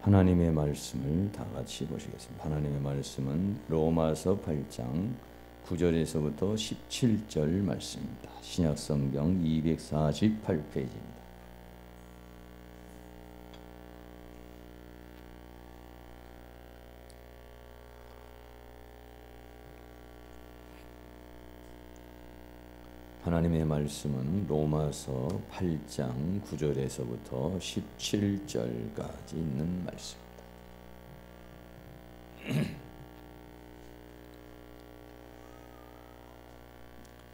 하나님의 말씀을 다 같이 보시겠습니다. 하나님의 말씀은 로마서 8장 9절에서부터 17절 말씀입니다. 신약성경 248페이지입니다. 하나님의 말씀은 로마서 8장 9절에서부터 17절까지 있는 말씀입니다.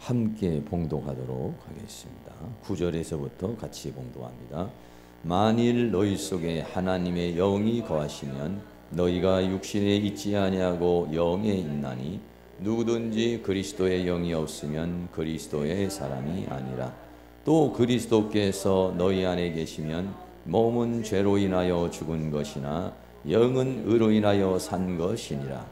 함께 봉독하도록 하겠습니다. 9절에서부터 같이 봉독합니다. 만일 너희 속에 하나님의 영이 거하시면 너희가 육신에 있지 아니하고 영에 있나니 누구든지 그리스도의 영이 없으면 그리스도의 사람이 아니라. 또 그리스도께서 너희 안에 계시면 몸은 죄로 인하여 죽은 것이나 영은 의로 인하여 산 것이니라.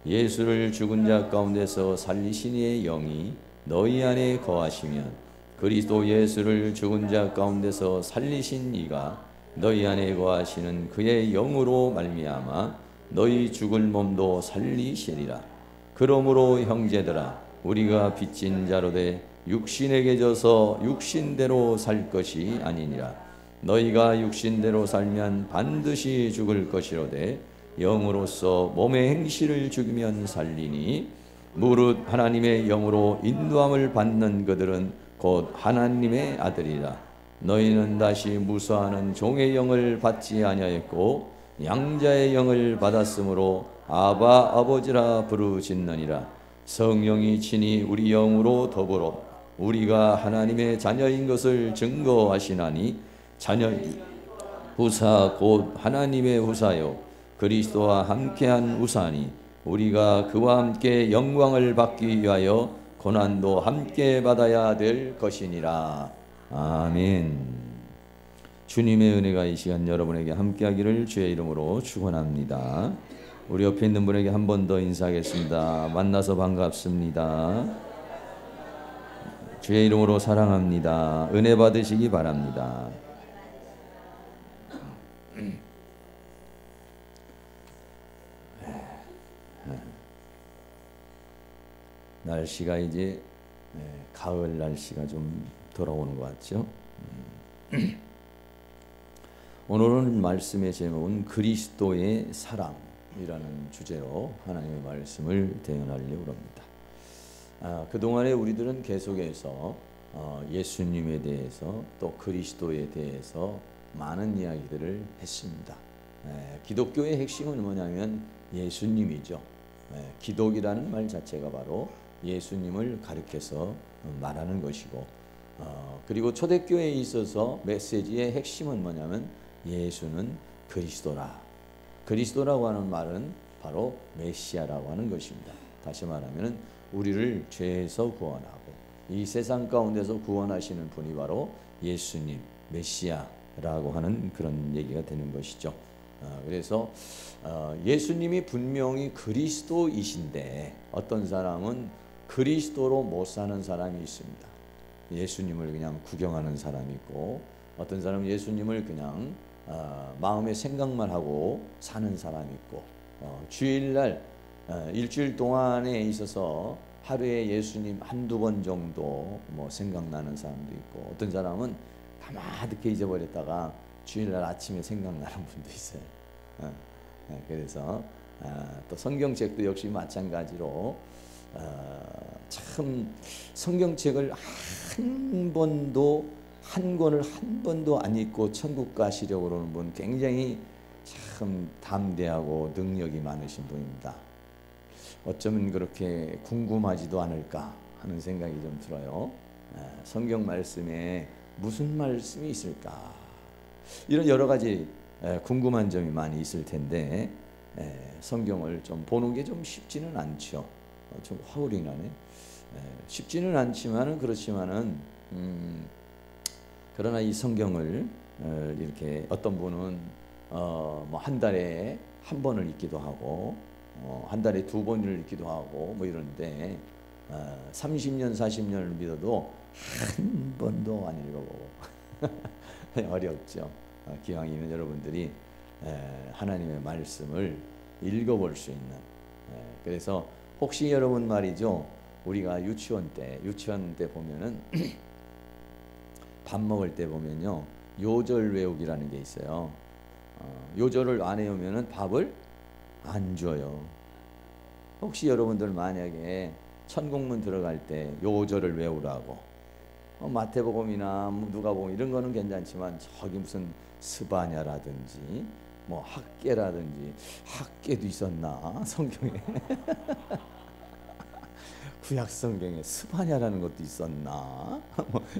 예수를 죽은 자 가운데서 살리신 이의 영이 너희 안에 거하시면 그리스도 예수를 죽은 자 가운데서 살리신 이가 너희 안에 거하시는 그의 영으로 말미암아 너희 죽을 몸도 살리시리라. 그러므로 형제들아, 우리가 빚진 자로 돼 육신에게 져서 육신대로 살 것이 아니니라. 너희가 육신대로 살면 반드시 죽을 것이로되 영으로서 몸의 행실을 죽이면 살리니 무릇 하나님의 영으로 인도함을 받는 그들은 곧 하나님의 아들이라. 너희는 다시 무수하는 종의 영을 받지 아니하였고 양자의 영을 받았으므로 아바 아버지라 부르짖느니라. 성령이 친히 우리 영으로 더불어 우리가 하나님의 자녀인 것을 증거하시나니 자녀의 후사 곧 하나님의 후사요 그리스도와 함께한 후사니 우리가 그와 함께 영광을 받기 위하여 고난도 함께 받아야 될 것이니라. 아멘. 주님의 은혜가 이 시간 여러분에게 함께하기를 주의 이름으로 축원합니다. 우리 옆에 있는 분에게 한 번 더 인사하겠습니다. 만나서 반갑습니다. 주의 이름으로 사랑합니다. 은혜 받으시기 바랍니다. 날씨가 이제 가을 날씨가 좀 돌아오는 것 같죠? 오늘은 말씀의 제목은 그리스도의 사랑이라는 주제로 하나님의 말씀을 대언하려고 합니다. 그동안에 우리들은 계속해서 예수님에 대해서 또 그리스도에 대해서 많은 이야기들을 했습니다. 기독교의 핵심은 뭐냐면 예수님이죠. 기독이라는 말 자체가 바로 예수님을 가리켜서 말하는 것이고, 그리고 초대교회에 있어서 메시지의 핵심은 뭐냐면 예수는 그리스도라. 그리스도라고 하는 말은 바로 메시아라고 하는 것입니다. 다시 말하면 우리를 죄에서 구원하고 이 세상 가운데서 구원하시는 분이 바로 예수님, 메시아라고 하는 그런 얘기가 되는 것이죠. 그래서 예수님이 분명히 그리스도이신데 어떤 사람은 그리스도로 못 사는 사람이 있습니다. 예수님을 그냥 구경하는 사람이 있고, 어떤 사람은 예수님을 그냥 마음의 생각만 하고 사는 사람이 있고, 주일날 일주일 동안에 있어서 하루에 예수님 한두 번 정도 생각나는 사람도 있고, 어떤 사람은 가마득히 잊어버렸다가 주일날 아침에 생각나는 분도 있어요. 그래서 또 성경책도 역시 마찬가지로 참 성경책을 한 권을 한 번도 안 읽고 천국 가시려고 그러는 분 굉장히 참 담대하고 능력이 많으신 분입니다. 어쩌면 그렇게 궁금하지도 않을까 하는 생각이 좀 들어요. 성경 말씀에 무슨 말씀이 있을까? 이런 여러 가지 궁금한 점이 많이 있을 텐데 성경을 좀 보는 게 좀 쉽지는 않죠. 좀 화울이 나네. 쉽지는 않지만은 그렇지만은 그러나 이 성경을 이렇게 어떤 분은 뭐 한 달에 한 번을 읽기도 하고 한 달에 두 번을 읽기도 하고 뭐 이런데 30년 40년을 믿어도 한 번도 안 읽어보고 어렵죠. 기왕이면 여러분들이 하나님의 말씀을 읽어볼 수 있는. 그래서 혹시 여러분 말이죠, 우리가 유치원 때 보면은 밥 먹을 때 보면요, 요절 외우기라는 게 있어요. 요절을 안 외우면은 밥을 안 줘요. 혹시 여러분들 만약에 천국문 들어갈 때 요절을 외우라고, 마태복음이나 누가복음 이런 거는 괜찮지만 저기 무슨 스바냐라든지 뭐 학계라든지, 학계도 있었나 성경에? 구약 성경에 스바냐라는 것도 있었나?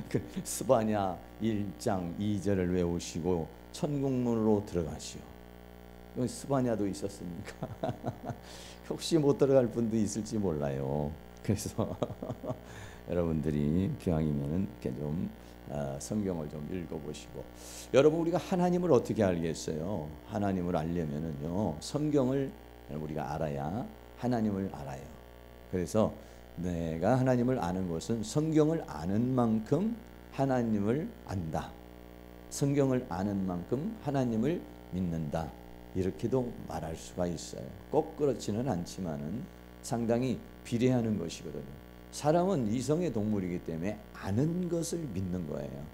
그 스바냐 1장 2절을 외우시고 천국문으로 들어가시오. 스바냐도 있었습니까? 혹시 못 들어갈 분도 있을지 몰라요. 그래서 여러분들이 기왕이면은 이렇게 좀 성경을 좀 읽어보시고. 여러분, 우리가 하나님을 어떻게 알겠어요? 하나님을 알려면은요, 성경을 우리가 알아야 하나님을 알아요. 그래서 내가 하나님을 아는 것은 성경을 아는 만큼 하나님을 안다. 성경을 아는 만큼 하나님을 믿는다. 이렇게도 말할 수가 있어요. 꼭 그렇지는 않지만은 상당히 비례하는 것이거든요. 사람은 이성의 동물이기 때문에 아는 것을 믿는 거예요.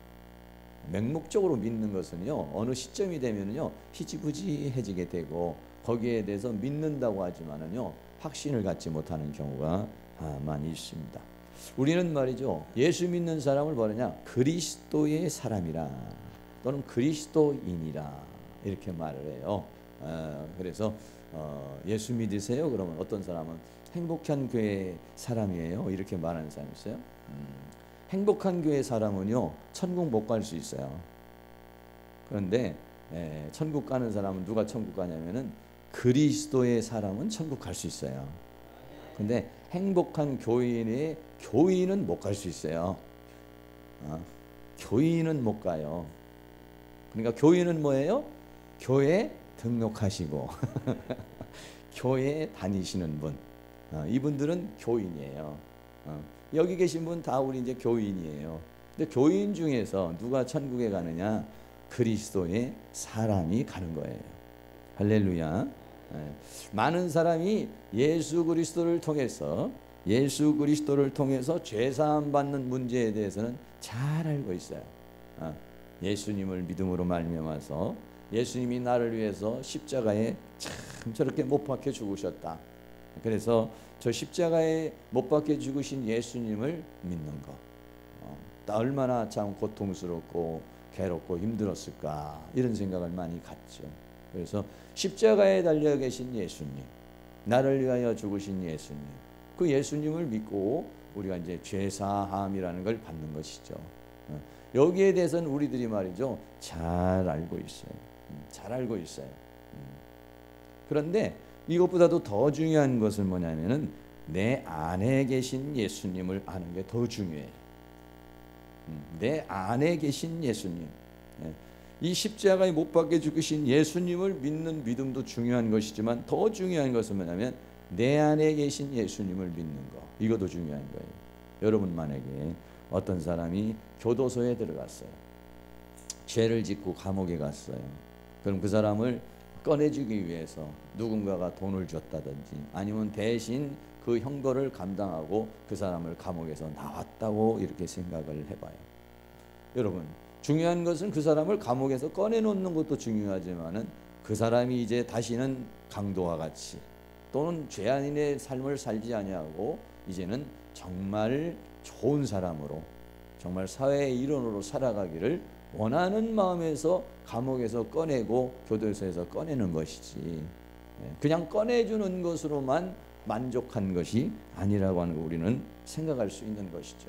맹목적으로 믿는 것은요, 어느 시점이 되면요 희지부지해지게 되고, 거기에 대해서 믿는다고 하지만은요 확신을 갖지 못하는 경우가 많이 있습니다. 우리는 말이죠, 예수 믿는 사람을 뭐냐, 그리스도의 사람이라 또는 그리스도인이라 이렇게 말을 해요. 그래서 예수 믿으세요? 그러면 어떤 사람은 행복한 교회 사람이에요, 이렇게 말하는 사람이 있어요. 행복한 교회 사람은요 천국 못 갈 수 있어요. 그런데 천국 가는 사람은, 누가 천국 가냐면은 그리스도의 사람은 천국 갈 수 있어요. 근데 행복한 교인은 못 갈 수 있어요. 교인은 못 가요. 그러니까 교인은 뭐예요? 교회 등록하시고 교회 다니시는 분, 이분들은 교인이에요. 여기 계신 분 다 우리 이제 교인이에요. 근데 교인 중에서 누가 천국에 가느냐? 그리스도의 사람이 가는 거예요. 할렐루야. 많은 사람이 예수 그리스도를 통해서 죄 사함 받는 문제에 대해서는 잘 알고 있어요. 예수님을 믿음으로 말미암아서 예수님이 나를 위해서 십자가에 참 저렇게 못 박혀 죽으셨다. 그래서 저 십자가에 못 박혀 죽으신 예수님을 믿는 거, 얼마나 참 고통스럽고 괴롭고 힘들었을까, 이런 생각을 많이 갖죠. 그래서 십자가에 달려 계신 예수님, 나를 위하여 죽으신 예수님, 그 예수님을 믿고 우리가 이제 죄사함이라는 걸 받는 것이죠. 여기에 대해서는 우리들이 말이죠 잘 알고 있어요. 잘 알고 있어요. 그런데 이것보다도 더 중요한 것은 뭐냐면은 내 안에 계신 예수님을 아는 게 더 중요해요. 내 안에 계신 예수님, 이 십자가에 못 박혀 죽으신 예수님을 믿는 믿음도 중요한 것이지만, 더 중요한 것은 뭐냐면 내 안에 계신 예수님을 믿는 거, 이것도 중요한 거예요. 여러분, 만약에 어떤 사람이 교도소에 들어갔어요. 죄를 짓고 감옥에 갔어요. 그럼 그 사람을 꺼내주기 위해서 누군가가 돈을 줬다든지, 아니면 대신 그 형벌을 감당하고 그 사람을 감옥에서 나왔다고 이렇게 생각을 해봐요. 여러분, 중요한 것은 그 사람을 감옥에서 꺼내놓는 것도 중요하지만은 그 사람이 이제 다시는 강도와 같이 또는 죄인의 삶을 살지 아니하고 이제는 정말 좋은 사람으로, 정말 사회의 일원으로 살아가기를 원하는 마음에서 감옥에서 꺼내고 교도소에서 꺼내는 것이지, 그냥 꺼내주는 것으로만 만족한 것이 아니라고 하는 거 우리는 생각할 수 있는 것이죠.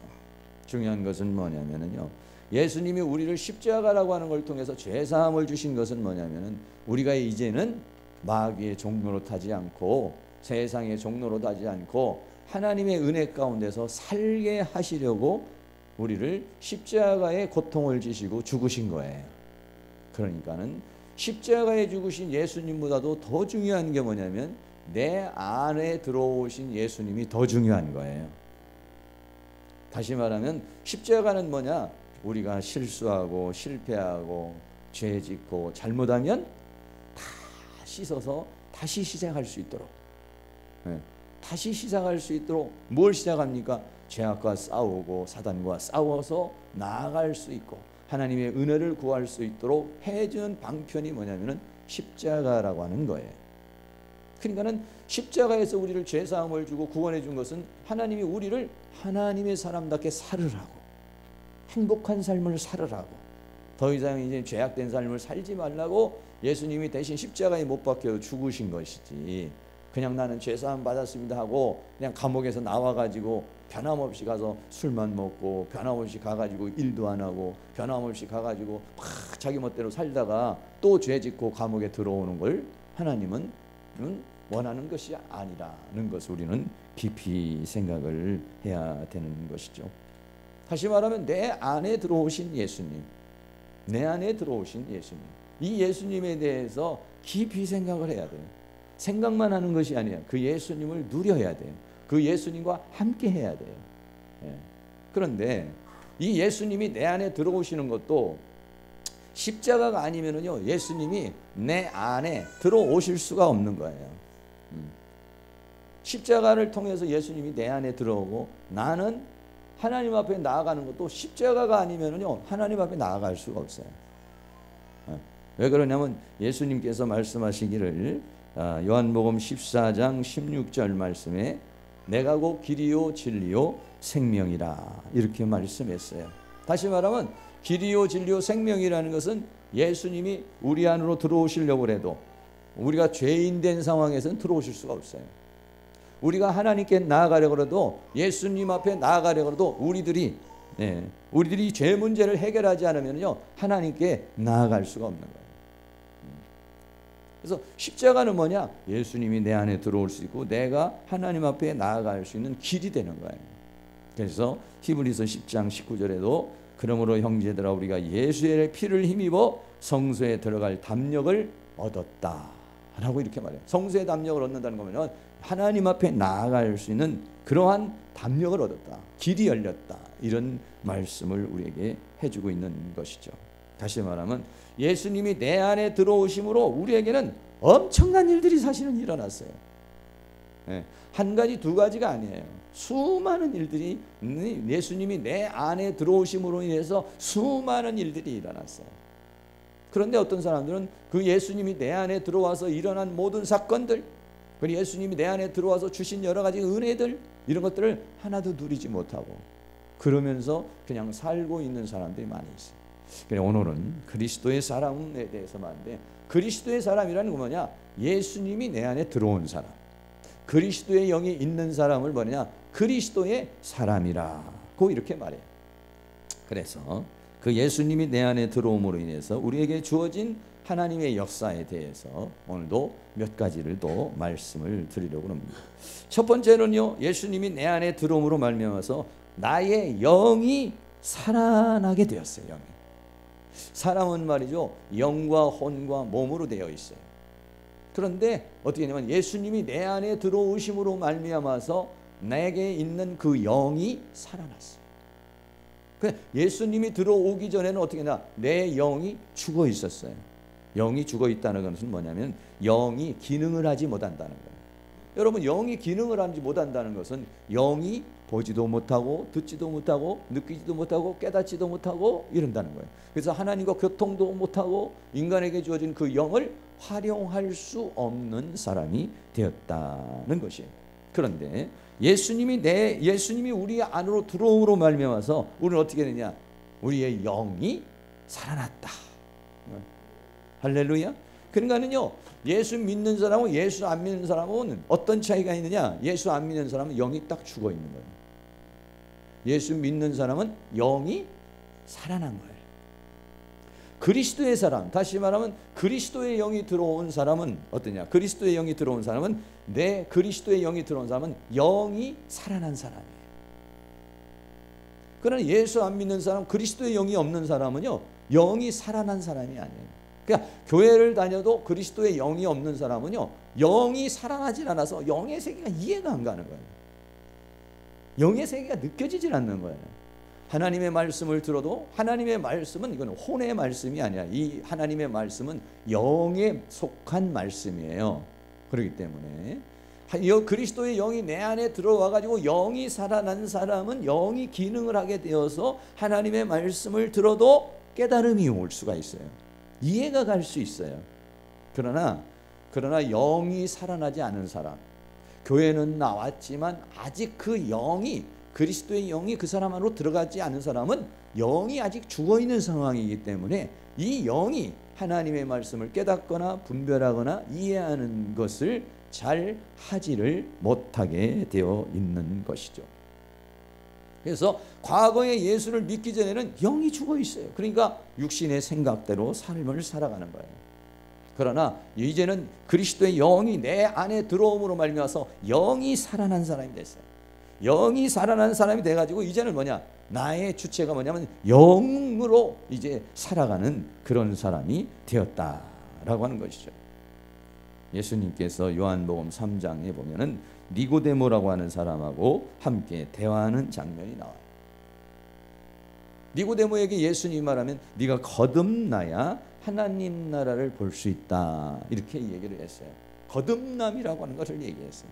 중요한 것은 뭐냐면요, 예수님이 우리를 십자가라고 하는 걸 통해서 죄사함을 주신 것은 뭐냐면은 우리가 이제는 마귀의 종로로 타지 않고 세상의 종로로 타지 않고 하나님의 은혜 가운데서 살게 하시려고 우리를 십자가의 고통을 지시고 죽으신 거예요. 그러니까는 십자가에 죽으신 예수님보다도 더 중요한 게 뭐냐면 내 안에 들어오신 예수님이 더 중요한 거예요. 다시 말하면 십자가는 뭐냐? 우리가 실수하고 실패하고 죄 짓고 잘못하면 다 씻어서 다시 시작할 수 있도록, 다시 시작할 수 있도록 뭘 시작합니까? 죄악과 싸우고 사단과 싸워서 나아갈 수 있고 하나님의 은혜를 구할 수 있도록 해준 방편이 뭐냐면은 십자가라고 하는 거예요. 그러니까는 십자가에서 우리를 죄사함을 주고 구원해 준 것은 하나님이 우리를 하나님의 사람답게 살으라고, 행복한 삶을 살으라고, 더 이상 이제 죄악된 삶을 살지 말라고 예수님이 대신 십자가에 못 박혀 죽으신 것이지, 그냥 나는 죄사함 받았습니다 하고 그냥 감옥에서 나와가지고 변함없이 가서 술만 먹고 변함없이 가가지고 일도 안 하고 변함없이 가가지고 막 자기 멋대로 살다가 또 죄 짓고 감옥에 들어오는 걸 하나님은 원하는 것이 아니라는 것을 우리는 깊이 생각을 해야 되는 것이죠. 다시 말하면 내 안에 들어오신 예수님, 내 안에 들어오신 예수님, 이 예수님에 대해서 깊이 생각을 해야 돼요. 생각만 하는 것이 아니에요. 그 예수님을 누려야 돼요. 그 예수님과 함께 해야 돼요. 그런데 이 예수님이 내 안에 들어오시는 것도 십자가가 아니면은요, 예수님이 내 안에 들어오실 수가 없는 거예요. 십자가를 통해서 예수님이 내 안에 들어오고 나는 하나님 앞에 나아가는 것도 십자가가 아니면은요, 하나님 앞에 나아갈 수가 없어요. 왜 그러냐면 예수님께서 말씀하시기를 요한복음 14장 16절 말씀에 내가 곧 길이요 진리요 생명이라 이렇게 말씀했어요. 다시 말하면 길이요 진리요 생명이라는 것은 예수님이 우리 안으로 들어오시려고 해도 우리가 죄인 된 상황에서는 들어오실 수가 없어요. 우리가 하나님께 나아가려고 해도, 예수님 앞에 나아가려고 해도 우리들이 죄 문제를 해결하지 않으면요, 하나님께 나아갈 수가 없는 거예요. 그래서 십자가는 뭐냐? 예수님이 내 안에 들어올 수 있고 내가 하나님 앞에 나아갈 수 있는 길이 되는 거예요. 그래서 히브리서 10장 19절에도 그러므로 형제들아 우리가 예수의 피를 힘입어 성소에 들어갈 담력을 얻었다 라고 이렇게 말해요. 성소의 담력을 얻는다는 거면 하나님 앞에 나아갈 수 있는 그러한 담력을 얻었다, 길이 열렸다, 이런 말씀을 우리에게 해주고 있는 것이죠. 다시 말하면 예수님이 내 안에 들어오심으로 우리에게는 엄청난 일들이 사실은 일어났어요. 한 가지 두 가지가 아니에요. 수많은 일들이, 예수님이 내 안에 들어오심으로 인해서 수많은 일들이 일어났어요. 그런데 어떤 사람들은 그 예수님이 내 안에 들어와서 일어난 모든 사건들, 그리고 예수님이 내 안에 들어와서 주신 여러 가지 은혜들, 이런 것들을 하나도 누리지 못하고 그러면서 그냥 살고 있는 사람들이 많이 있어요. 그래서 오늘은 그리스도의 사람에 대해서 말하는데, 그리스도의 사람이라는 건 뭐냐? 예수님이 내 안에 들어온 사람, 그리스도의 영이 있는 사람을 뭐냐? 그리스도의 사람이라고 이렇게 말해요. 그래서 그 예수님이 내 안에 들어옴으로 인해서 우리에게 주어진 하나님의 역사에 대해서 오늘도 몇 가지를 또 말씀을 드리려고 합니다. 첫 번째는요, 예수님이 내 안에 들어옴으로 말미암아서 나의 영이 살아나게 되었어요. 영이. 사람은 말이죠, 영과 혼과 몸으로 되어 있어요. 그런데 어떻게 되냐면 예수님이 내 안에 들어오심으로 말미암아서 내게 있는 그 영이 살아났어요. 예수님이 들어오기 전에는 어떻게 했나? 내 영이 죽어 있었어요. 영이 죽어 있다는 것은 뭐냐면 영이 기능을 하지 못한다는 거예요. 여러분, 영이 기능을 하지 못한다는 것은 영이 보지도 못하고 듣지도 못하고 느끼지도 못하고 깨닫지도 못하고 이런다는 거예요. 그래서 하나님과 교통도 못하고 인간에게 주어진 그 영을 활용할 수 없는 사람이 되었다는 것이에요. 그런데 예수님이 우리 안으로 들어옴으로 말미암아서 우리는 어떻게 되냐? 우리의 영이 살아났다. 할렐루야. 그러니까는요, 예수 믿는 사람하고 예수 안 믿는 사람은 어떤 차이가 있느냐? 예수 안 믿는 사람은 영이 딱 죽어 있는 거예요. 예수 믿는 사람은 영이 살아난 거예요. 그리스도의 사람, 다시 말하면 그리스도의 영이 들어온 사람은 어떠냐? 그리스도의 영이 들어온 사람은, 그리스도의 영이 들어온 사람은 영이 살아난 사람이에요. 그러나 예수 안 믿는 사람, 그리스도의 영이 없는 사람은요, 영이 살아난 사람이 아니에요. 그러니까 교회를 다녀도 그리스도의 영이 없는 사람은요, 영이 살아나질 않아서 영의 세계가 이해가 안 가는 거예요. 영의 세계가 느껴지질 않는 거예요. 하나님의 말씀을 들어도 하나님의 말씀은 이건 혼의 말씀이 아니야. 이 하나님의 말씀은 영에 속한 말씀이에요. 그렇기 때문에 그리스도의 영이 내 안에 들어와 가지고 영이 살아난 사람은 영이 기능을 하게 되어서 하나님의 말씀을 들어도 깨달음이 올 수가 있어요. 이해가 갈 수 있어요. 그러나 영이 살아나지 않은 사람, 교회는 나왔지만 아직 그 영이, 그리스도의 영이 그 사람 안으로 들어가지 않은 사람은 영이 아직 죽어있는 상황이기 때문에 이 영이 하나님의 말씀을 깨닫거나 분별하거나 이해하는 것을 잘 하지를 못하게 되어 있는 것이죠. 그래서 과거에 예수를 믿기 전에는 영이 죽어 있어요. 그러니까 육신의 생각대로 삶을 살아가는 거예요. 그러나 이제는 그리스도의 영이 내 안에 들어옴으로 말미암아서 영이 살아난 사람이 됐어요. 영이 살아난 사람이 돼가지고 이제는 뭐냐, 나의 주체가 뭐냐면 영으로 이제 살아가는 그런 사람이 되었다라고 하는 것이죠. 예수님께서 요한복음 3장에 보면은 니고데모라고 하는 사람하고 함께 대화하는 장면이 나와요. 니고데모에게 예수님이 말하면 네가 거듭나야 하나님 나라를 볼 수 있다, 이렇게 얘기를 했어요. 거듭남이라고 하는 것을 얘기했어요.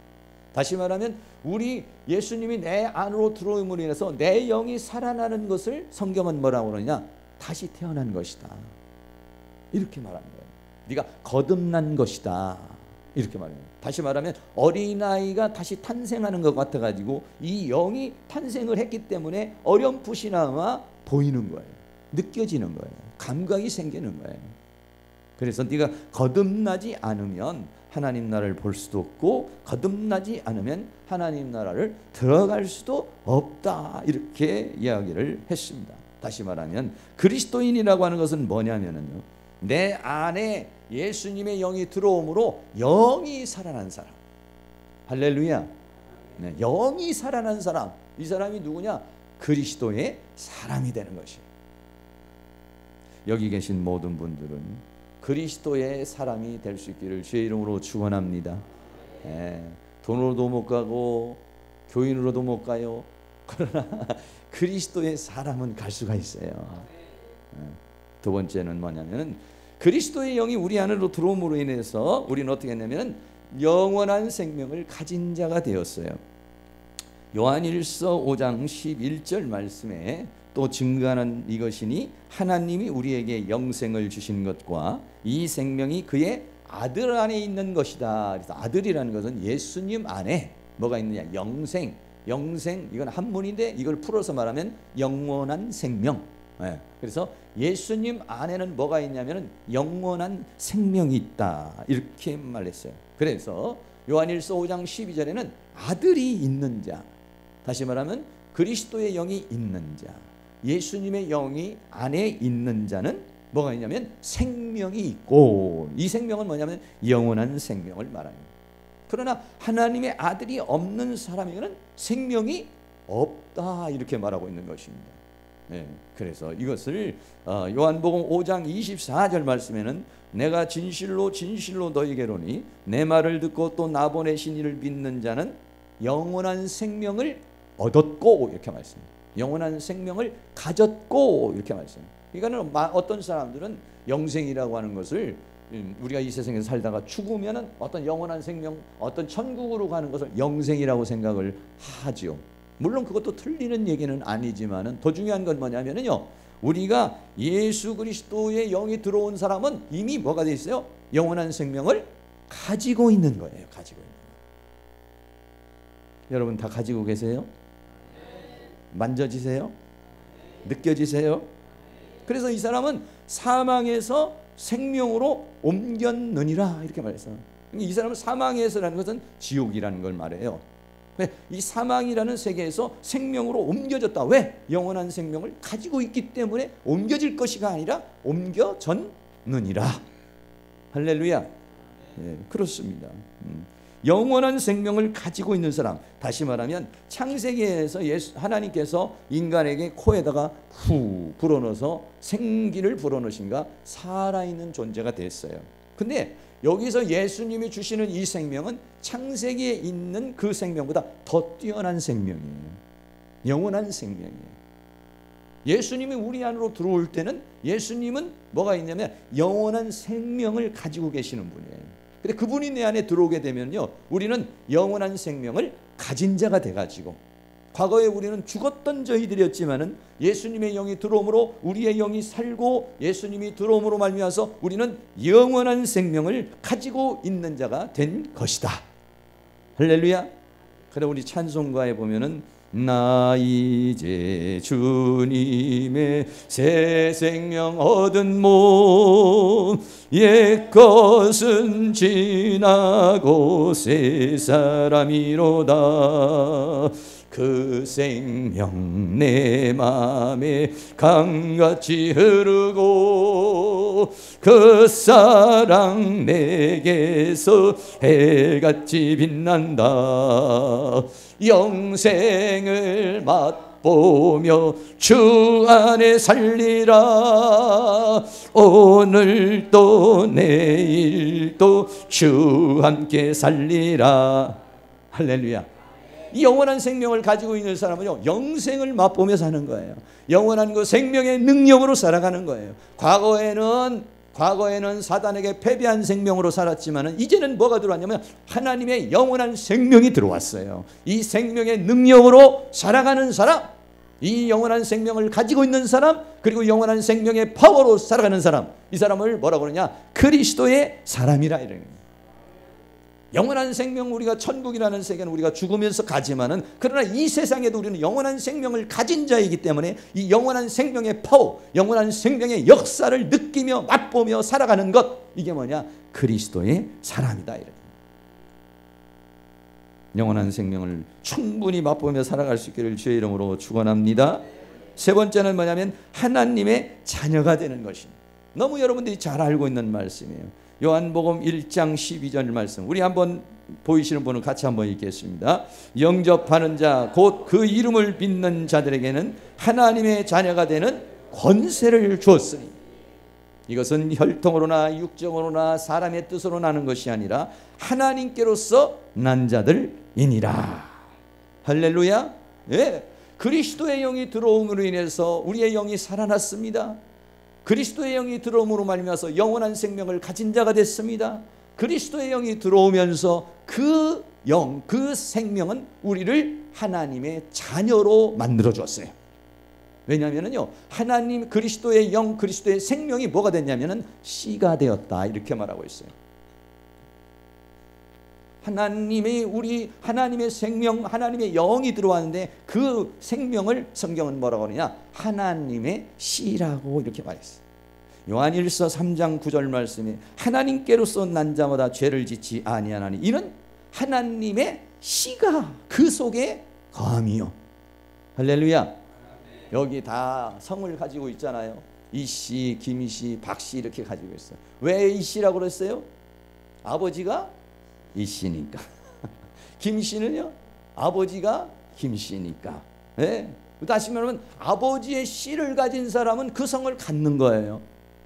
다시 말하면 우리 예수님이 내 안으로 들어옴으로 인해서 내 영이 살아나는 것을 성경은 뭐라고 그러냐, 다시 태어난 것이다, 이렇게 말하는 거예요. 네가 거듭난 것이다, 이렇게 말해요. 다시 말하면 어린아이가 다시 탄생하는 것 같아가지고 이 영이 탄생을 했기 때문에 어렴풋이나마 보이는 거예요. 느껴지는 거예요. 감각이 생기는 거예요. 그래서 네가 거듭나지 않으면 하나님 나라를 볼 수도 없고 거듭나지 않으면 하나님 나라를 들어갈 수도 없다, 이렇게 이야기를 했습니다. 다시 말하면 그리스도인이라고 하는 것은 뭐냐면요, 내 안에 예수님의 영이 들어옴으로 영이 살아난 사람. 할렐루야. 네, 영이 살아난 사람. 이 사람이 누구냐? 그리스도의 사람이 되는 것이에요. 여기 계신 모든 분들은 그리스도의 사람이 될 수 있기를 주의 이름으로 축원합니다. 네, 돈으로도 못 가고 교인으로도 못 가요. 그러나 그리스도의 사람은 갈 수가 있어요. 네, 두 번째는 뭐냐면은 그리스도의 영이 우리 안으로 들어옴으로 인해서 우리는 어떻게 했냐면 영원한 생명을 가진 자가 되었어요. 요한일서 5장 11절 말씀에 또 증거하는 이것이니 하나님이 우리에게 영생을 주신 것과 이 생명이 그의 아들 안에 있는 것이다. 그래서 아들이라는 것은 예수님 안에 뭐가 있느냐, 영생. 이건 한문인데 이걸 풀어서 말하면 영원한 생명. 네. 그래서 예수님 안에는 뭐가 있냐면 영원한 생명이 있다, 이렇게 말했어요. 그래서 요한일서 5장 12절에는 아들이 있는 자, 다시 말하면 그리스도의 영이 있는 자, 예수님의 영이 안에 있는 자는 뭐가 있냐면 생명이 있고, 이 생명은 뭐냐면 영원한 생명을 말합니다. 그러나 하나님의 아들이 없는 사람에게는 생명이 없다, 이렇게 말하고 있는 것입니다. 네, 그래서 이것을 요한복음 5장 24절 말씀에는 내가 진실로 너희에게로니 내 말을 듣고 또 나 보내신 이를 믿는 자는 영원한 생명을 얻었고, 이렇게 말씀합니다. 영원한 생명을 가졌고, 이렇게 말씀합니다. 그러니까 어떤 사람들은 영생이라고 하는 것을 우리가 이 세상에서 살다가 죽으면 어떤 영원한 생명, 어떤 천국으로 가는 것을 영생이라고 생각을 하지요. 물론 그것도 틀리는 얘기는 아니지만은 더 중요한 건 뭐냐면요, 우리가 예수 그리스도의 영이 들어온 사람은 이미 뭐가 돼 있어요? 영원한 생명을 가지고 있는 거예요. 가지고 있는 거예요. 여러분 다 가지고 계세요? 만져지세요? 느껴지세요? 그래서 이 사람은 사망에서 생명으로 옮겼느니라, 이렇게 말했어요. 이 사람은 사망에서라는 것은 지옥이라는 걸 말해요. 이 사망이라는 세계에서 생명으로 옮겨졌다. 왜? 영원한 생명을 가지고 있기 때문에 옮겨질 것이가 아니라 옮겨졌느니라. 할렐루야. 네, 그렇습니다. 영원한 생명을 가지고 있는 사람, 다시 말하면 창세기에서 하나님께서 인간에게 코에다가 후 불어넣어서 생기를 불어넣으신가 살아있는 존재가 됐어요. 근데 여기서 예수님이 주시는 이 생명은 창세기에 있는 그 생명보다 더 뛰어난 생명이에요. 영원한 생명이에요. 예수님이 우리 안으로 들어올 때는 예수님은 뭐가 있냐면 영원한 생명을 가지고 계시는 분이에요. 근데 그분이 내 안에 들어오게 되면요, 우리는 영원한 생명을 가진 자가 돼가지고, 과거에 우리는 죽었던 저희들이었지만은 예수님의 영이 들어옴으로 우리의 영이 살고, 예수님이 들어옴으로 말미암아서 우리는 영원한 생명을 가지고 있는 자가 된 것이다. 할렐루야. 그래, 우리 찬송가에 보면은 나 이제 주님의 새 생명 얻은 몸, 옛것은 지나고 새 사람이로다. 그 생명 내 맘에 강같이 흐르고, 그 사랑 내게서 해같이 빛난다. 영생을 맛보며 주 안에 살리라. 오늘도 내일도 주 함께 살리라. 할렐루야. 이 영원한 생명을 가지고 있는 사람은요, 영생을 맛보며 사는 거예요. 영원한 그 생명의 능력으로 살아가는 거예요. 과거에는 사단에게 패배한 생명으로 살았지만 이제는 뭐가 들어왔냐면 하나님의 영원한 생명이 들어왔어요. 이 생명의 능력으로 살아가는 사람, 이 영원한 생명을 가지고 있는 사람, 그리고 영원한 생명의 파워로 살아가는 사람, 이 사람을 뭐라고 그러냐? 그리스도의 사람이라 이래요. 영원한 생명, 우리가 천국이라는 세계는 우리가 죽으면서 가지만은, 그러나 이 세상에도 우리는 영원한 생명을 가진 자이기 때문에 이 영원한 생명의 파워, 영원한 생명의 역사를 느끼며 맛보며 살아가는 것, 이게 뭐냐? 그리스도의 사람이다. 이렇게. 영원한 생명을 충분히 맛보며 살아갈 수 있기를 주의 이름으로 축원합니다. 세 번째는 뭐냐면 하나님의 자녀가 되는 것입니다. 너무 여러분들이 잘 알고 있는 말씀이에요. 요한복음 1장 12절 말씀, 우리 한번 보이시는 분은 같이 한번 읽겠습니다. 영접하는 자 곧 그 이름을 믿는 자들에게는 하나님의 자녀가 되는 권세를 주었으니, 이것은 혈통으로나 육정으로나 사람의 뜻으로 나는 것이 아니라 하나님께로서 난 자들이니라. 할렐루야. 예, 그리스도의 영이 들어옴으로 인해서 우리의 영이 살아났습니다. 그리스도의 영이 들어옴으로 말미암아서 영원한 생명을 가진 자가 됐습니다. 그리스도의 영이 들어오면서 그 영, 그 생명은 우리를 하나님의 자녀로 만들어 줬어요. 왜냐하면요, 하나님 그리스도의 영, 그리스도의 생명이 뭐가 됐냐면은 씨가 되었다, 이렇게 말하고 있어요. 하나님의 생명, 하나님의 영이 들어왔는데 그 생명을 성경은 뭐라고 하느냐? 하나님의 씨라고 이렇게 말했어요. 요한일서 3장 9절 말씀에 하나님께로서 난 자마다 죄를 짓지 아니하나니 이는 하나님의 씨가 그 속에 거함이요. 할렐루야. 여기 다 성을 가지고 있잖아요. 이씨, 김씨, 박씨 이렇게 가지고 있어요. 왜 이씨라고 그랬어요? 아버지가 이씨니까. 김씨는요, 아버지가 김씨니까. 네. 다시 말하면 아버지의 씨를 가진 사람은 그 성을 갖는 거예요.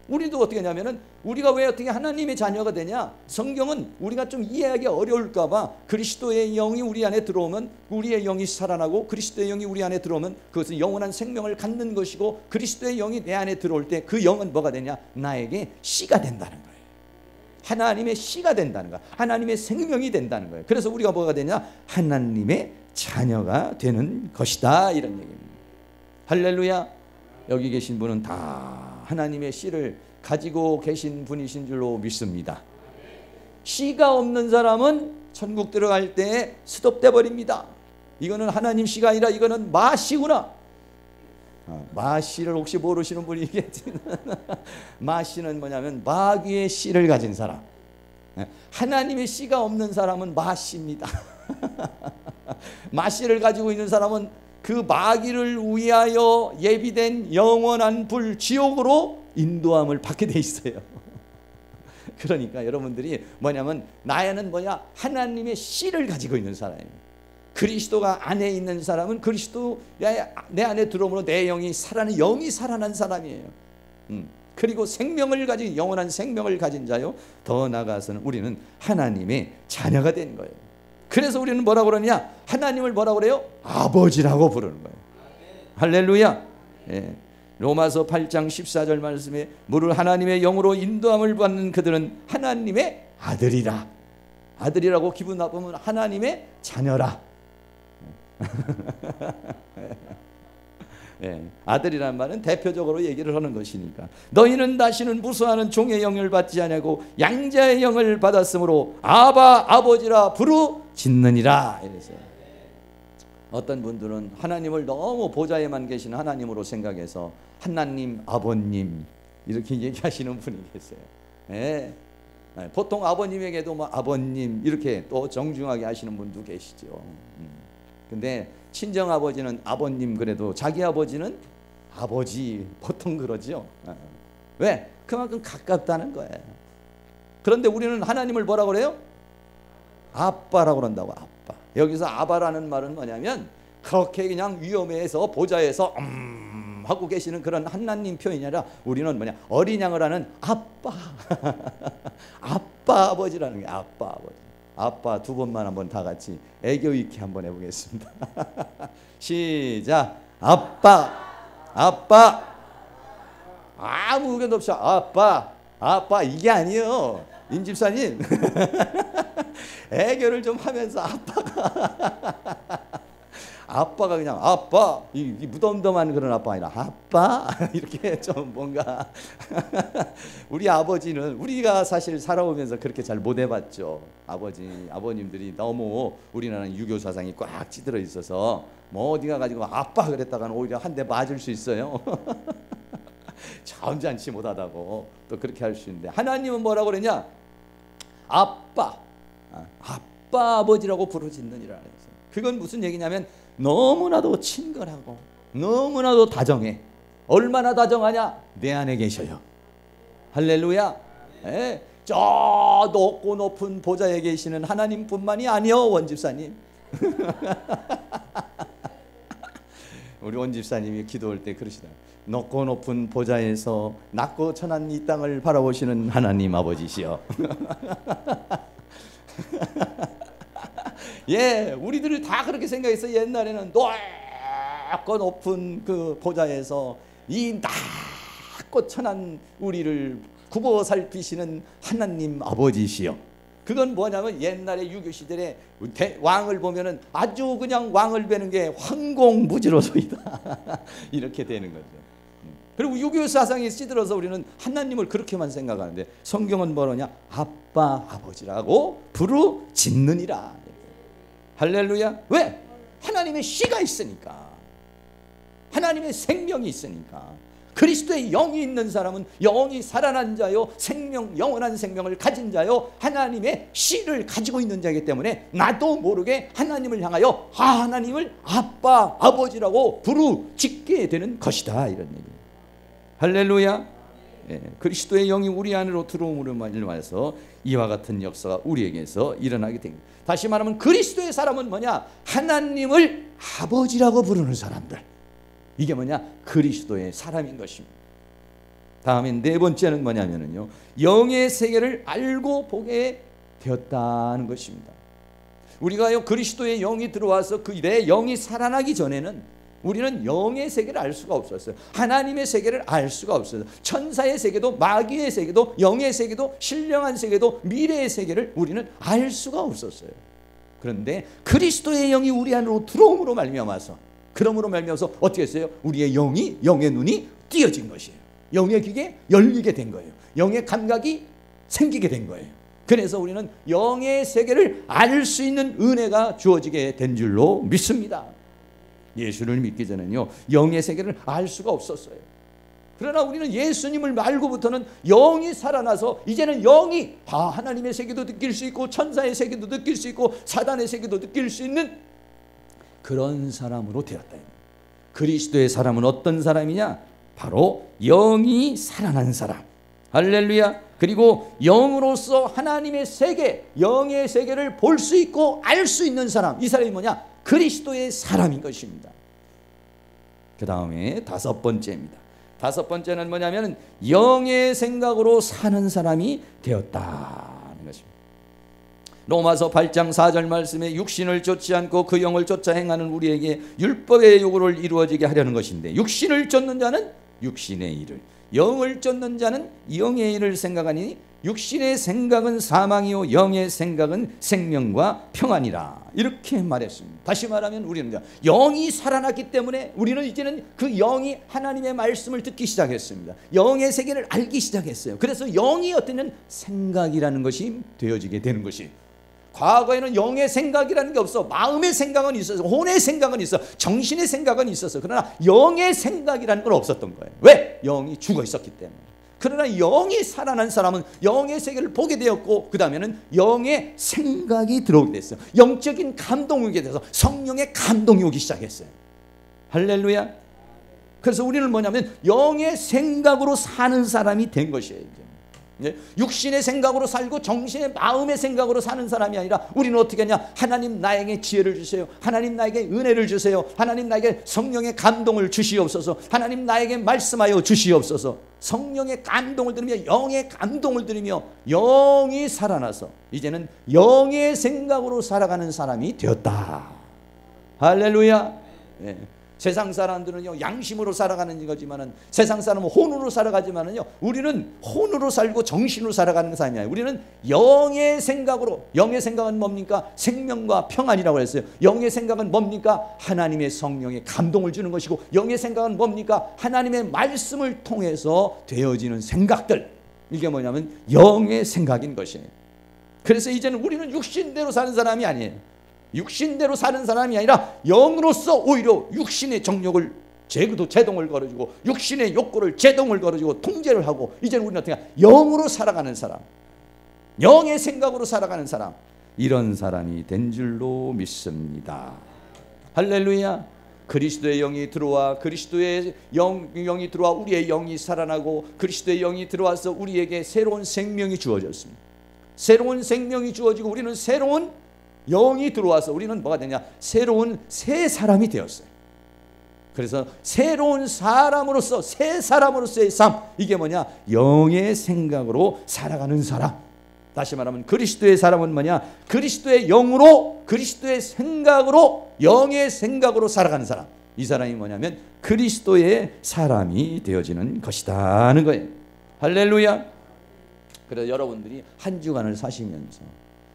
우리도 어떻게 하냐면은, 우리가 왜 어떻게 하나님의 자녀가 되냐? 성경은 우리가 좀 이해하기 어려울까봐 그리스도의 영이 우리 안에 들어오면 우리의 영이 살아나고, 그리스도의 영이 우리 안에 들어오면 그것은 영원한 생명을 갖는 것이고, 그리스도의 영이 내 안에 들어올 때 그 영은 뭐가 되냐? 나에게 씨가 된다는 거예요. 하나님의 씨가 된다는 거야. 하나님의 생명이 된다는 거예요. 그래서 우리가 뭐가 되냐? 하나님의 자녀가 되는 것이다, 이런 얘기입니다. 할렐루야. 여기 계신 분은 다 하나님의 씨를 가지고 계신 분이신 줄로 믿습니다. 씨가 없는 사람은 천국 들어갈 때 스톱돼 버립니다. 이거는 하나님 씨가 아니라 이거는 마씨구나. 마씨를 혹시 모르시는 분이 있겠지만 마씨는 뭐냐면 마귀의 씨를 가진 사람. 하나님의 씨가 없는 사람은 마씨입니다. 마씨를 가지고 있는 사람은 그 마귀를 위하여 예비된 영원한 불 지옥으로 인도함을 받게 돼 있어요. 그러니까 여러분들이 뭐냐면, 나야는 뭐냐? 하나님의 씨를 가지고 있는 사람이에요. 그리스도가 안에 있는 사람은 그리스도 내 안에 들어오므로 내 영이 살아난 사람이에요. 그리고 생명을 가진, 영원한 생명을 가진 자요. 더 나아가서는 우리는 하나님의 자녀가 된 거예요. 그래서 우리는 뭐라고 그러냐? 하나님을 뭐라고 그래요? 아버지라고 부르는 거예요. 할렐루야. 예. 로마서 8장 14절 말씀에 무릇 하나님의 영으로 인도함을 받는 그들은 하나님의 아들이라. 아들이라고 기분 나쁘면 하나님의 자녀라. 예, 아들이란 말은 대표적으로 얘기를 하는 것이니까. 너희는 다시는 무수하는 종의 영을 받지 아니하고 양자의 영을 받았으므로 아바 아버지라 부르짖느니라. 이랬어요. 어떤 분들은 하나님을 너무 보좌에만 계신 하나님으로 생각해서 하나님 아버님 이렇게 얘기하시는 분이 계세요. 예. 보통 아버님에게도 뭐 아버님 이렇게 또 정중하게 하시는 분도 계시죠. 근데 친정 아버지는 아버님 그래도 자기 아버지는 아버지 보통 그러죠. 왜? 그만큼 가깝다는 거예요. 그런데 우리는 하나님을 뭐라고 그래요? 아빠라고 그런다고. 아빠. 여기서 아바라는 말은 뭐냐면 그렇게 그냥 위험해서 보좌에서 하고 계시는 그런 하나님 표현이 아니라 우리는 뭐냐 어린 양을 하는 아빠. 아빠 아버지라는 게 아빠 아버지. 아빠 두 번만 한번 다 같이 애교 있게 한번 해보겠습니다. 시작. 아빠 아빠. 아무 의견도 없이 아빠 아빠 이게 아니에요. 임 집사님. 애교를 좀 하면서 아빠가 그냥 아빠 이 무덤덤한 그런 아빠가 아니라 아빠 이렇게 좀 뭔가 우리 아버지는 우리가 사실 살아오면서 그렇게 잘 못 해봤죠. 아버님들이 너무 우리나라는 유교 사상이 꽉 찌들어 있어서 뭐 어디가 가지고 아빠 그랬다가는 오히려 한 대 맞을 수 있어요. 점잖지 못하다고 또 그렇게 할 수 있는데 하나님은 뭐라고 그러냐? 아빠 아버지라고 부르짖느니라. 그건 무슨 얘기냐면 너무나도 친근하고 너무나도 다정해. 얼마나 다정하냐? 내 안에 계셔요. 할렐루야. 예. 저 높고 높은 보좌에 계시는 하나님뿐만이 아니요, 원집사님. 우리 원집사님이 기도할 때 그러시다. 높고 높은 보좌에서 낮고 천한 이 땅을 바라보시는 하나님 아버지시여. 예, 우리들이 다 그렇게 생각했어. 옛날에는 높고 높은 그 보좌에서 이 낮고 천한 우리를 굽어 살피시는 하나님 아버지시여. 그건 뭐냐면 옛날에 유교 시절에 왕을 보면은 아주 그냥 왕을 뵈는 게 황공무지로소이다. 이렇게 되는 거죠. 그리고 유교 사상이 찌들어서 우리는 하나님을 그렇게만 생각하는데 성경은 뭐냐? 아빠 아버지라고 부르짖느니라. 할렐루야. 왜? 하나님의 씨가 있으니까. 하나님의 생명이 있으니까. 그리스도의 영이 있는 사람은 영이 살아난 자요 영원한 생명을 가진 자요 하나님의 씨를 가지고 있는 자이기 때문에 나도 모르게 하나님을 향하여 하나님을 아빠 아버지라고 부르짖게 되는 것이다. 이런 얘기예요. 할렐루야. 예, 그리스도의 영이 우리 안으로 들어옴으로 말미암아서 이와 같은 역사가 우리에게서 일어나게 됩니다. 다시 말하면 그리스도의 사람은 뭐냐? 하나님을 아버지라고 부르는 사람들. 이게 뭐냐? 그리스도의 사람인 것입니다. 다음에 네 번째는 뭐냐면요, 영의 세계를 알고 보게 되었다는 것입니다. 우리가요 그리스도의 영이 들어와서 그 내 영이 살아나기 전에는 우리는 영의 세계를 알 수가 없었어요. 하나님의 세계를 알 수가 없어요. 천사의 세계도 마귀의 세계도 영의 세계도 신령한 세계도 미래의 세계를 우리는 알 수가 없었어요. 그런데 그리스도의 영이 우리 안으로 들어옴으로 말미암아서 그러므로 말미암아서 어떻게 했어요? 우리의 영의 눈이 띄어진 것이에요. 영의 귀가 열리게 된 거예요. 영의 감각이 생기게 된 거예요. 그래서 우리는 영의 세계를 알 수 있는 은혜가 주어지게 된 줄로 믿습니다. 예수를 믿기 전에는요 영의 세계를 알 수가 없었어요. 그러나 우리는 예수님을 알고부터는 영이 살아나서 이제는 영이 다 하나님의 세계도 느낄 수 있고 천사의 세계도 느낄 수 있고 사단의 세계도 느낄 수 있는 그런 사람으로 되었다. 그리스도의 사람은 어떤 사람이냐? 바로 영이 살아난 사람. 할렐루야. 그리고 영으로서 하나님의 세계, 영의 세계를 볼 수 있고 알 수 있는 사람. 이 사람이 뭐냐? 그리스도의 사람인 것입니다. 그 다음에 다섯 번째입니다. 다섯 번째는 뭐냐면 영의 생각으로 사는 사람이 되었다는 것입니다. 로마서 8장 4절 말씀에 육신을 쫓지 않고 그 영을 쫓아 행하는 우리에게 율법의 요구를 이루어지게 하려는 것인데 육신을 쫓는 자는 육신의 일을, 영을 쫓는 자는 영의 일을 생각하니 육신의 생각은 사망이요 영의 생각은 생명과 평안이라. 이렇게 말했습니다. 다시 말하면 우리는 영이 살아났기 때문에 우리는 이제는 그 영이 하나님의 말씀을 듣기 시작했습니다. 영의 세계를 알기 시작했어요. 그래서 영이 어떤 생각이라는 것이 되어지게 되는 것이, 과거에는 영의 생각이라는 게 없어. 마음의 생각은 있어서, 혼의 생각은 있어, 정신의 생각은 있었어. 그러나 영의 생각이라는 건 없었던 거예요. 왜? 영이 죽어 있었기 때문에. 그러나 영이 살아난 사람은 영의 세계를 보게 되었고, 그 다음에는 영의 생각이 들어오게 됐어요. 영적인 감동이 오게 돼서 성령의 감동이 오기 시작했어요. 할렐루야. 그래서 우리는 뭐냐면 영의 생각으로 사는 사람이 된 것이에요. 육신의 생각으로 살고 정신의 마음의 생각으로 사는 사람이 아니라 우리는 어떻게 하냐? 하나님 나에게 지혜를 주세요. 하나님 나에게 은혜를 주세요. 하나님 나에게 성령의 감동을 주시옵소서. 하나님 나에게 말씀하여 주시옵소서. 성령의 감동을 들으며 영의 감동을 들으며 영이 살아나서 이제는 영의 생각으로 살아가는 사람이 되었다. 할렐루야. 네. 세상 사람들은요 양심으로 살아가는 거지만은, 세상 사람은 혼으로 살아가지만은요 우리는 혼으로 살고 정신으로 살아가는 사람이 아니에요. 우리는 영의 생각으로. 영의 생각은 뭡니까? 생명과 평안이라고 했어요. 영의 생각은 뭡니까? 하나님의 성령의 감동을 주는 것이고, 영의 생각은 뭡니까? 하나님의 말씀을 통해서 되어지는 생각들. 이게 뭐냐면 영의 생각인 것이에요. 그래서 이제는 우리는 육신대로 사는 사람이 아니에요. 육신대로 사는 사람이 아니라 영으로서 오히려 육신의 정욕을 제동을 걸어주고, 육신의 욕구를 제동을 걸어주고 통제를 하고, 이제는 우리는 어떻게 영으로 살아가는 사람, 영의 생각으로 살아가는 사람, 이런 사람이 된 줄로 믿습니다. 할렐루야. 그리스도의 영이 들어와, 그리스도의 영이 들어와 우리의 영이 살아나고, 그리스도의 영이 들어와서 우리에게 새로운 생명이 주어졌습니다. 새로운 생명이 주어지고 우리는 새로운 영이 들어와서 우리는 뭐가 되냐? 새로운 새 사람이 되었어요. 그래서 새로운 사람으로서, 새 사람으로서의 삶, 이게 뭐냐? 영의 생각으로 살아가는 사람. 다시 말하면 그리스도의 사람은 뭐냐? 그리스도의 영으로, 그리스도의 생각으로, 영의 생각으로 살아가는 사람. 이 사람이 뭐냐면 그리스도의 사람이 되어지는 것이다 하는 거예요. 할렐루야. 그래서 여러분들이 한 주간을 사시면서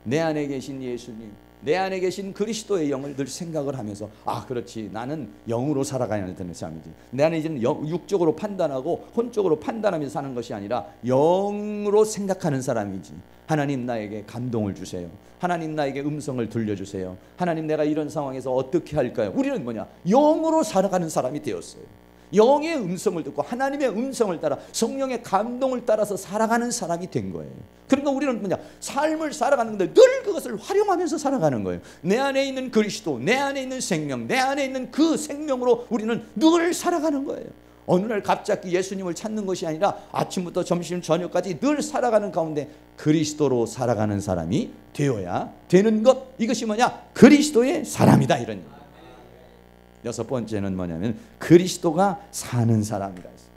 내 안에 계신 예수님, 내 안에 계신 그리스도의 영을 늘 생각을 하면서, 아 그렇지, 나는 영으로 살아가야 되는 사람이지. 내 안에 이제는 육적으로 판단하고 혼적으로 판단하면서 사는 것이 아니라 영으로 생각하는 사람이지. 하나님 나에게 감동을 주세요. 하나님 나에게 음성을 들려주세요. 하나님 내가 이런 상황에서 어떻게 할까요? 우리는 뭐냐? 영으로 살아가는 사람이 되었어요. 영의 음성을 듣고 하나님의 음성을 따라 성령의 감동을 따라서 살아가는 사람이 된 거예요. 그러니까 우리는 뭐냐? 삶을 살아가는 건데 늘 그것을 활용하면서 살아가는 거예요. 내 안에 있는 그리스도, 내 안에 있는 생명, 내 안에 있는 그 생명으로 우리는 늘 살아가는 거예요. 어느 날 갑자기 예수님을 찾는 것이 아니라 아침부터 점심 저녁까지 늘 살아가는 가운데 그리스도로 살아가는 사람이 되어야 되는 것, 이것이 뭐냐? 그리스도의 사람이다, 이런 얘기예요. 여섯 번째는 뭐냐면 그리스도가 사는 사람이라 했어요.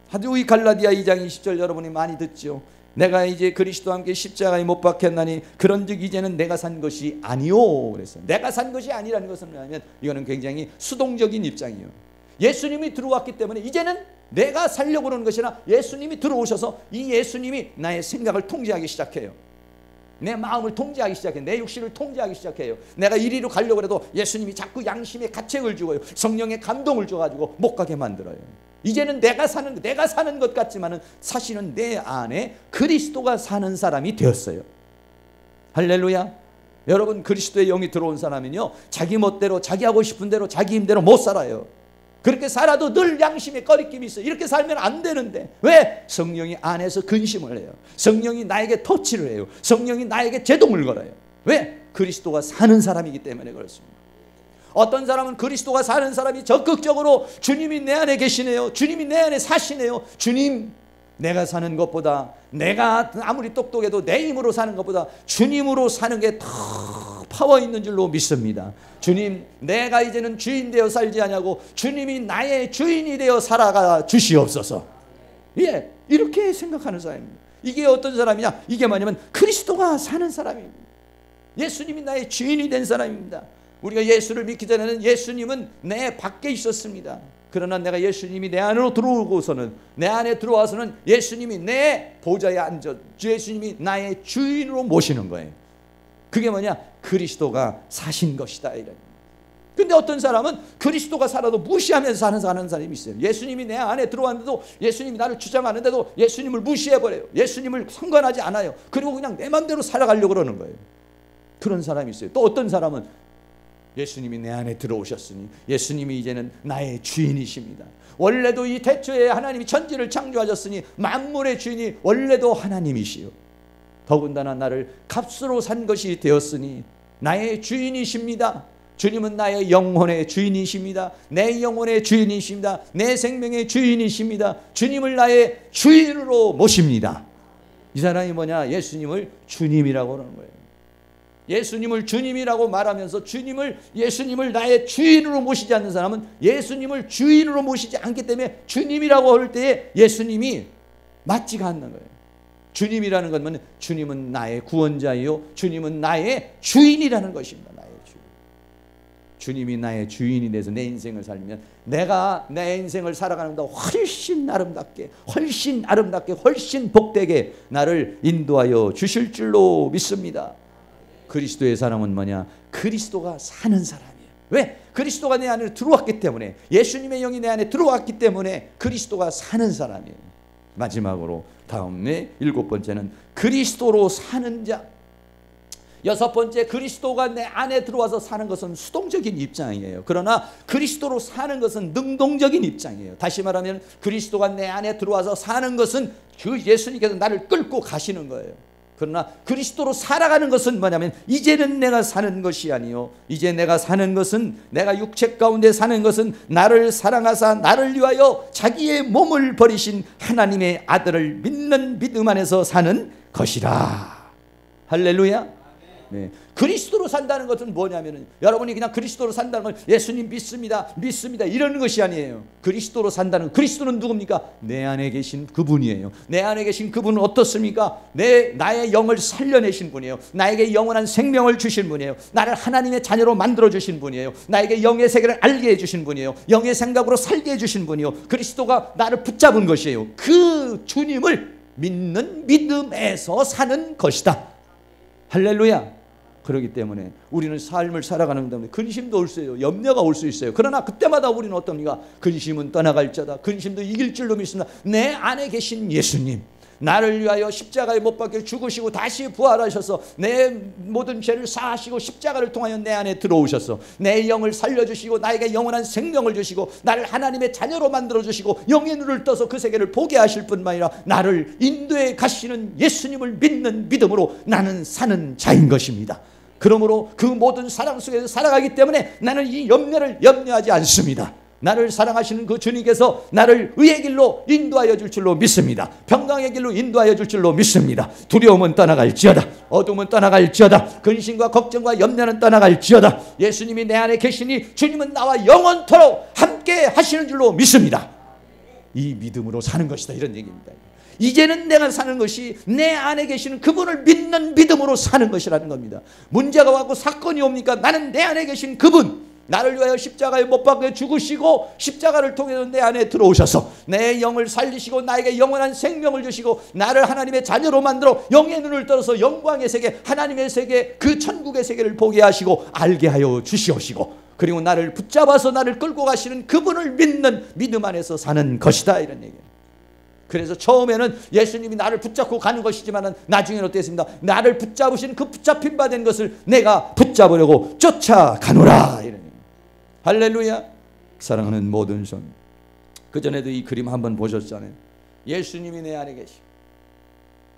하도 이 갈라디아 2장 20절 여러분이 많이 듣죠. 내가 이제 그리스도와 함께 십자가에 못 박혔나니 그런즉 이제는 내가 산 것이 아니요 그랬어요. 내가 산 것이 아니라는 것은 뭐냐면 이거는 굉장히 수동적인 입장이에요. 예수님이 들어왔기 때문에 이제는 내가 살려고 하는 것이 아니라 예수님이 들어오셔서 이 예수님이 나의 생각을 통제하기 시작해요. 내 마음을 통제하기 시작해요. 내 육신을 통제하기 시작해요. 내가 이리로 가려고 해도 예수님이 자꾸 양심의 가책을 주고요, 성령의 감동을 줘가지고 못 가게 만들어요. 이제는 내가 사는 것 같지만은 사실은 내 안에 그리스도가 사는 사람이 되었어요. 할렐루야. 여러분, 그리스도의 영이 들어온 사람은요 자기 멋대로, 자기 하고 싶은 대로, 자기 힘대로 못 살아요. 그렇게 살아도 늘 양심에 꺼리낌이 있어요. 이렇게 살면 안 되는데 왜? 성령이 안에서 근심을 해요. 성령이 나에게 터치를 해요. 성령이 나에게 제동을 걸어요. 왜? 그리스도가 사는 사람이기 때문에 그렇습니다. 어떤 사람은 그리스도가 사는 사람이 적극적으로 주님이 내 안에 계시네요, 주님이 내 안에 사시네요, 주님 내가 사는 것보다, 내가 아무리 똑똑해도 내 힘으로 사는 것보다 주님으로 사는 게 더 파워 있는 줄로 믿습니다. 주님, 내가 이제는 주인 되어 살지 않냐고, 주님이 나의 주인이 되어 살아가 주시옵소서. 예, 이렇게 생각하는 사람입니다. 이게 어떤 사람이냐? 이게 뭐냐면 그리스도가 사는 사람입니다. 예수님이 나의 주인이 된 사람입니다. 우리가 예수를 믿기 전에는 예수님은 내 밖에 있었습니다. 그러나 내가 예수님이 내 안으로 들어오고서는, 내 안에 들어와서는 예수님이 내 보좌에 앉아 예수님이 나의 주인으로 모시는 거예요. 그게 뭐냐? 그리스도가 사신 것이다 이런. 근데 어떤 사람은 그리스도가 살아도 무시하면서 사는 사람이 있어요. 예수님이 내 안에 들어왔는데도, 예수님이 나를 주장하는데도 예수님을 무시해버려요. 예수님을 상관하지 않아요. 그리고 그냥 내 맘대로 살아가려고 그러는 거예요. 그런 사람이 있어요. 또 어떤 사람은 예수님이 내 안에 들어오셨으니 예수님이 이제는 나의 주인이십니다. 원래도 이 태초에 하나님이 천지를 창조하셨으니 만물의 주인이 원래도 하나님이시요, 더군다나 나를 값으로 산 것이 되었으니 나의 주인이십니다. 주님은 나의 영혼의 주인이십니다. 내 영혼의 주인이십니다. 내 생명의 주인이십니다. 주님을 나의 주인으로 모십니다. 이 사람이 뭐냐? 예수님을 주님이라고 하는 거예요. 예수님을 주님이라고 말하면서 예수님을 나의 주인으로 모시지 않는 사람은 예수님을 주인으로 모시지 않기 때문에 주님이라고 할 때에 예수님이 맞지가 않는 거예요. 주님이라는 건 뭐냐? 주님은 나의 구원자이요, 주님은 나의 주인이라는 것입니다. 나의 주인. 주님이 나의 주인이 돼서 내 인생을 살면 내가 내 인생을 살아가는 것보다 훨씬 아름답게, 훨씬 복되게 나를 인도하여 주실 줄로 믿습니다. 그리스도의 사람은 뭐냐? 그리스도가 사는 사람이에요. 왜? 그리스도가 내 안에 들어왔기 때문에, 예수님의 영이 내 안에 들어왔기 때문에 그리스도가 사는 사람이에요. 마지막으로 다음에 7번째는 그리스도로 사는 자. 6번째, 그리스도가 내 안에 들어와서 사는 것은 수동적인 입장이에요. 그러나 그리스도로 사는 것은 능동적인 입장이에요. 다시 말하면 그리스도가 내 안에 들어와서 사는 것은 그 예수님께서 나를 끌고 가시는 거예요. 그러나 그리스도로 살아가는 것은 뭐냐면 이제는 내가 사는 것이 아니요, 이제 내가 사는 것은, 내가 육체 가운데 사는 것은 나를 사랑하사 나를 위하여 자기의 몸을 버리신 하나님의 아들을 믿는 믿음 안에서 사는 것이라. 할렐루야. 네. 그리스도로 산다는 것은 뭐냐면은, 여러분이 그냥 그리스도로 산다는 건 예수님 믿습니다 이러는 것이 아니에요. 그리스도로 산다는, 그리스도는 누굽니까? 내 안에 계신 그분이에요. 내 안에 계신 그분은 어떻습니까? 나의 영을 살려내신 분이에요. 나에게 영원한 생명을 주신 분이에요. 나를 하나님의 자녀로 만들어 주신 분이에요. 나에게 영의 세계를 알게 해주신 분이에요. 영의 생각으로 살게 해주신 분이에요. 그리스도가 나를 붙잡은 것이에요. 그 주님을 믿는 믿음에서 사는 것이다. 할렐루야. 그렇기 때문에 우리는 삶을 살아가는 다음에 근심도 올 수 있어요. 염려가 올 수 있어요. 그러나 그때마다 우리는 어떻습니까? 근심은 떠나갈지어다. 근심도 이길 줄로 믿습니다. 내 안에 계신 예수님, 나를 위하여 십자가에 못 박혀 죽으시고 다시 부활하셔서 내 모든 죄를 사하시고 십자가를 통하여 내 안에 들어오셔서 내 영을 살려주시고 나에게 영원한 생명을 주시고 나를 하나님의 자녀로 만들어주시고 영의 눈을 떠서 그 세계를 보게 하실 뿐만 아니라 나를 인도해 가시는 예수님을 믿는 믿음으로 나는 사는 자인 것입니다. 그러므로 그 모든 사랑 속에서 살아가기 때문에 나는 이 염려를 염려하지 않습니다. 나를 사랑하시는 그 주님께서 나를 의의 길로 인도하여 줄 줄로 믿습니다. 평강의 길로 인도하여 줄 줄로 믿습니다. 두려움은 떠나갈지어다. 어둠은 떠나갈지어다. 근심과 걱정과 염려는 떠나갈지어다. 예수님이 내 안에 계시니 주님은 나와 영원토록 함께 하시는 줄로 믿습니다. 이 믿음으로 사는 것이다, 이런 얘기입니다. 이제는 내가 사는 것이 내 안에 계시는 그분을 믿는 믿음으로 사는 것이라는 겁니다. 문제가 왔고 사건이 옵니까? 나는 내 안에 계신 그분, 나를 위하여 십자가에 못 박혀 죽으시고 십자가를 통해서 내 안에 들어오셔서 내 영을 살리시고 나에게 영원한 생명을 주시고 나를 하나님의 자녀로 만들어 영의 눈을 떨어서 영광의 세계, 하나님의 세계, 그 천국의 세계를 보게 하시고 알게 하여 주시옵시고, 그리고 나를 붙잡아서 나를 끌고 가시는 그분을 믿는 믿음 안에서 사는 것이다, 이런 얘기예요. 그래서 처음에는 예수님이 나를 붙잡고 가는 것이지만 나중에는 어땠습니다? 나를 붙잡으신 그 붙잡힌 바 된 것을 내가 붙잡으려고 쫓아가노라, 이런. 할렐루야. 사랑하는 모든 성, 그전에도 이 그림 한번 보셨잖아요. 예수님이 내 안에 계시고,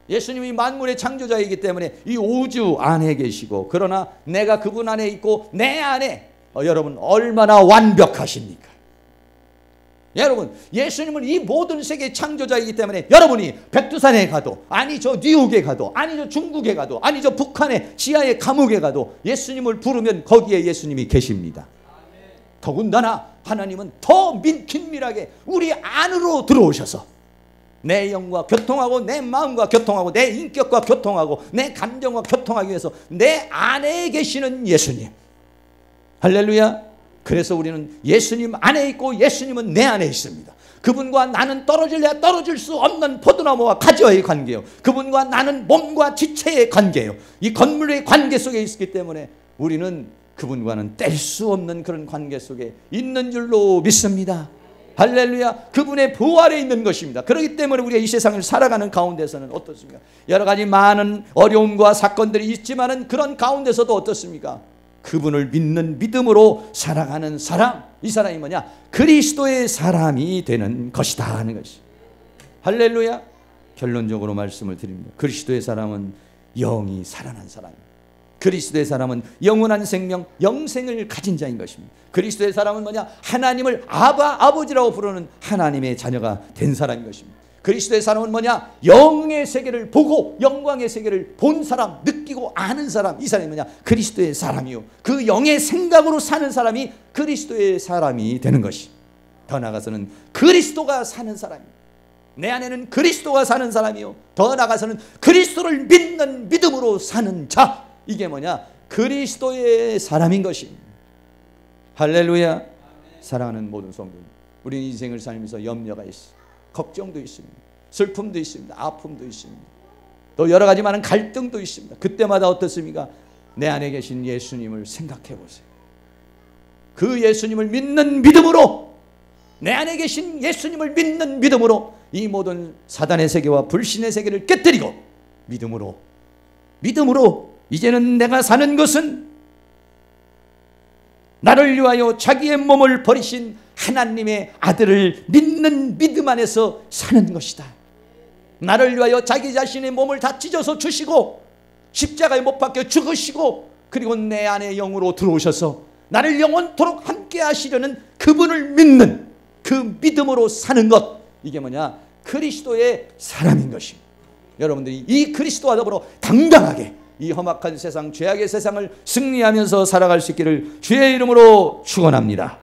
예수님이 만물의 창조자이기 때문에 이 우주 안에 계시고, 그러나 내가 그분 안에 있고 내 안에, 여러분 얼마나 완벽하십니까? 여러분, 예수님은 이 모든 세계의 창조자이기 때문에 여러분이 백두산에 가도, 아니 저 뉴욕에 가도, 아니 저 중국에 가도, 아니 저 북한의 지하의 감옥에 가도 예수님을 부르면 거기에 예수님이 계십니다. 더군다나 하나님은 더 긴밀하게 우리 안으로 들어오셔서 내 영과 교통하고 내 마음과 교통하고 내 인격과 교통하고 내 감정과 교통하기 위해서 내 안에 계시는 예수님. 할렐루야. 그래서 우리는 예수님 안에 있고 예수님은 내 안에 있습니다. 그분과 나는 떨어질래야 떨어질 수 없는 포도나무와 가지와의 관계요, 그분과 나는 몸과 지체의 관계요, 이 건물의 관계 속에 있기 때문에 우리는 그분과는 뗄 수 없는 그런 관계 속에 있는 줄로 믿습니다. 할렐루야. 그분의 부활에 있는 것입니다. 그렇기 때문에 우리가 이 세상을 살아가는 가운데서는 어떻습니까? 여러 가지 많은 어려움과 사건들이 있지만은 그런 가운데서도 어떻습니까? 그분을 믿는 믿음으로 살아가는 사람, 이 사람이 뭐냐? 그리스도의 사람이 되는 것이다 하는 것이. 할렐루야. 결론적으로 말씀을 드립니다. 그리스도의 사람은 영이 살아난 사람입니다. 그리스도의 사람은 영원한 생명, 영생을 가진 자인 것입니다. 그리스도의 사람은 뭐냐? 하나님을 아버지라고 부르는 하나님의 자녀가 된 사람인 것입니다. 그리스도의 사람은 뭐냐? 영의 세계를 보고 영광의 세계를 본 사람, 느끼고 아는 사람, 이 사람이 뭐냐? 그리스도의 사람이요, 그 영의 생각으로 사는 사람이 그리스도의 사람이 되는 것이. 더 나아가서는 그리스도가 사는 사람입니다. 내 안에는 그리스도가 사는 사람이요, 더 나아가서는 그리스도를 믿는 믿음으로 사는 자, 이게 뭐냐? 그리스도의 사람인 것입니다. 할렐루야. 사랑하는 모든 성도, 우리는 인생을 살면서 염려가 있습니다. 걱정도 있습니다. 슬픔도 있습니다. 아픔도 있습니다. 또 여러 가지 많은 갈등도 있습니다. 그때마다 어떻습니까? 내 안에 계신 예수님을 생각해 보세요. 그 예수님을 믿는 믿음으로, 내 안에 계신 예수님을 믿는 믿음으로 이 모든 사단의 세계와 불신의 세계를 깨뜨리고 믿음으로 이제는 내가 사는 것은 나를 위하여 자기의 몸을 버리신 하나님의 아들을 믿는 믿음 안에서 사는 것이다. 나를 위하여 자기 자신의 몸을 다 찢어서 주시고 십자가에 못 박혀 죽으시고 그리고 내 안에 영으로 들어오셔서 나를 영원토록 함께 하시려는 그분을 믿는 그 믿음으로 사는 것, 이게 뭐냐? 그리스도의 사람인 것입니다. 여러분들이 이 그리스도와 더불어 당당하게 이 험악한 세상, 죄악의 세상을 승리하면서 살아갈 수 있기를 주의 이름으로 축원합니다.